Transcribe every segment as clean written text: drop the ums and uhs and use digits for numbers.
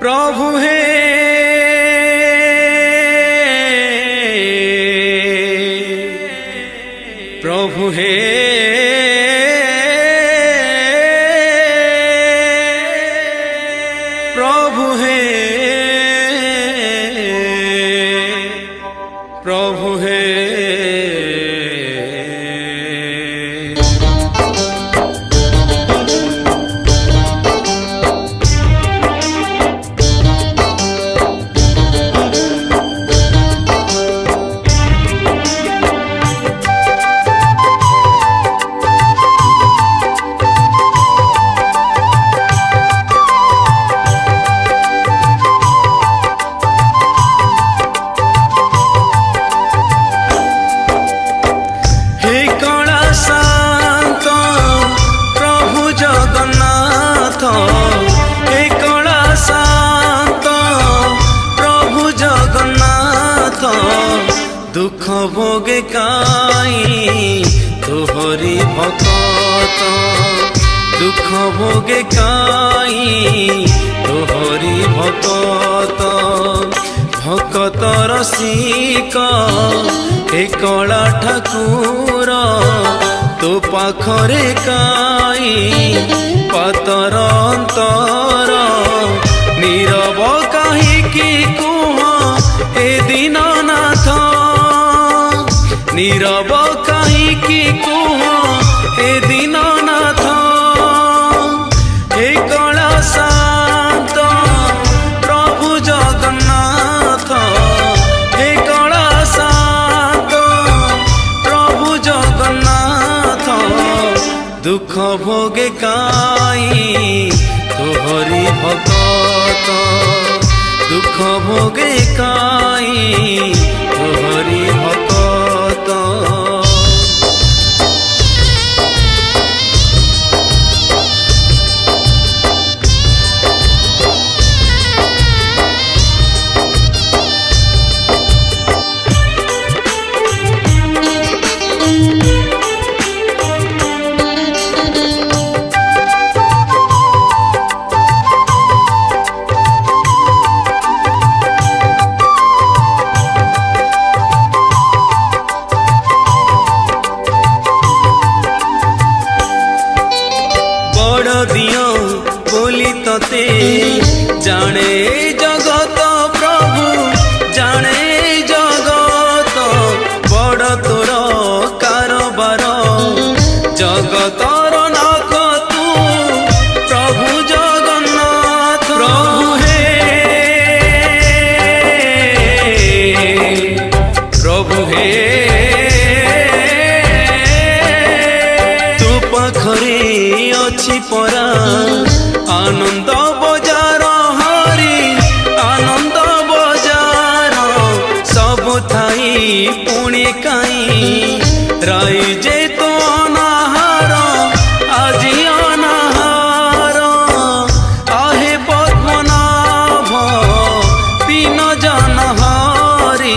प्रभु हे प्रभु हे प्रभु हे प्रभु हे दुख भोगे काई तोहरी भकत दुख भोगे काई तोहरी भकत भकत रसिक हे कला ठाकुर तो पाखरे काई पातर अंतर नीरव काहीकि कुह ए दीननाथ नीरव काहीकि कुह ए दीननाथ हे कला शांत प्रभु जगन्नाथ हे कला शांत प्रभु जगन्नाथ दुख भोगे काई तोहरी भकत दुख भोगे काई तोहरी भकत दियो बोली तते जाने जगत प्रभु जाने जगत बड़ तोर कारबार जगतर नाथ तू प्रभु जगन्नाथ प्रभु हे प्रभु हे तू पाखरे अछि परा आनंद बजार हरि आनंद बजार सब थाई पुणे काई राई जे तो अनाहार आज अनाहार आहे पद्मनाभ दीन जन हरि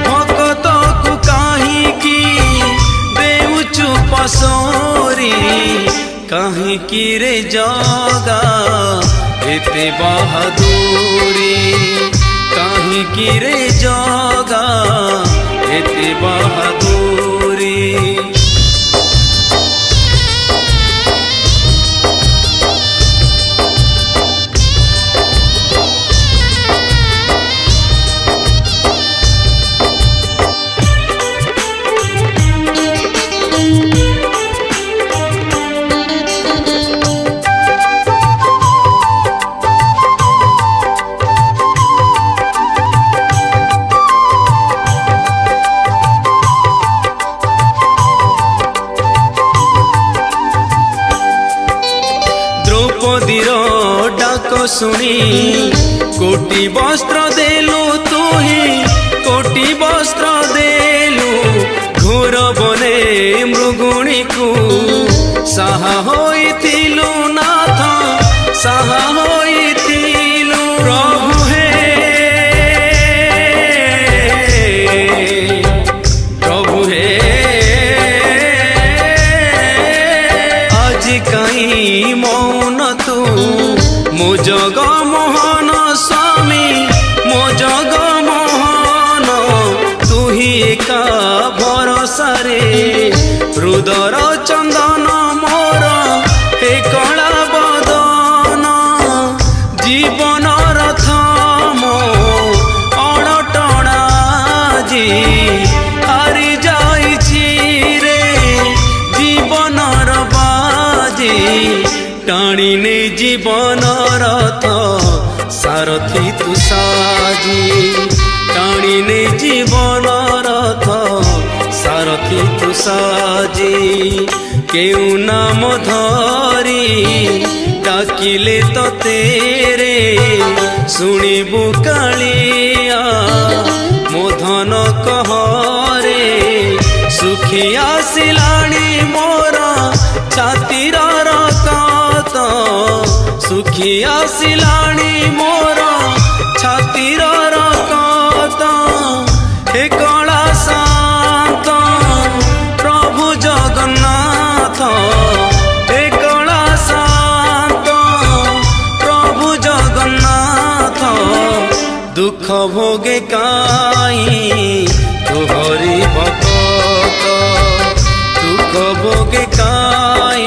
भक्त को काहीकि देउचु पसोरी काहीकि रे जगा एते बहादुरी काहीकि रे जगा एते बहादुरी द्रौपदीर डाक शुणी कोटि वस्त्र देलु तुही कोटि वस्त्र देलु घोर बने मृगुणी को साहा होइथिलु नाथ साहा होइथिलु प्रभु हे प्रभु हे आज काई मौन तू मो जग मोह মোহন স্বামী মো জগমোহন তুহি একা ভরসারে হৃদর চন্দন মোর হে কলা বদন জীবনর থম অণটଣା জি হারি যাইছি রে জীবনর বাজি টাଣି নেই জীবন রথ সারথি তু সাজি টাଣି নেই জীবন রথ সারথি তু সাজি কেউ নাম ধরি ডাকিলে তোতে রে শুଣିবু কাଳିଆ ମୋ ଧନ କହରେ ସୁଖୀ ଆସିଲାଣି ମୋର ଛାତିର ରକତ ସୁଖୀ ଆସିଲାଣି ମୋର ଛାତିର ରକତ ହେ କଳା ଶାନ୍ତ ପ୍ରଭୁ ଜଗନ୍ନାଥ ହେ କଳା ଶାନ୍ତ ପ୍ରଭୁ ଜଗନ୍ନାଥ দুঃখ ভোগে কাই তোহরি ভকত দুঃখ ভোগে কাই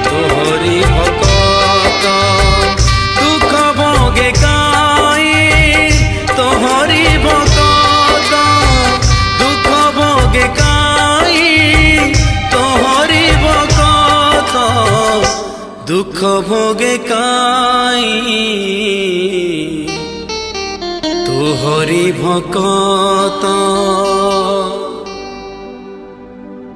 তোহরি ভকত দুঃখ ভোগে কাই তোহরি ভকত দুঃখ ভোগে কাই তোহরি ভকত দুঃখ ভোগে কাই তোহরি ভকত।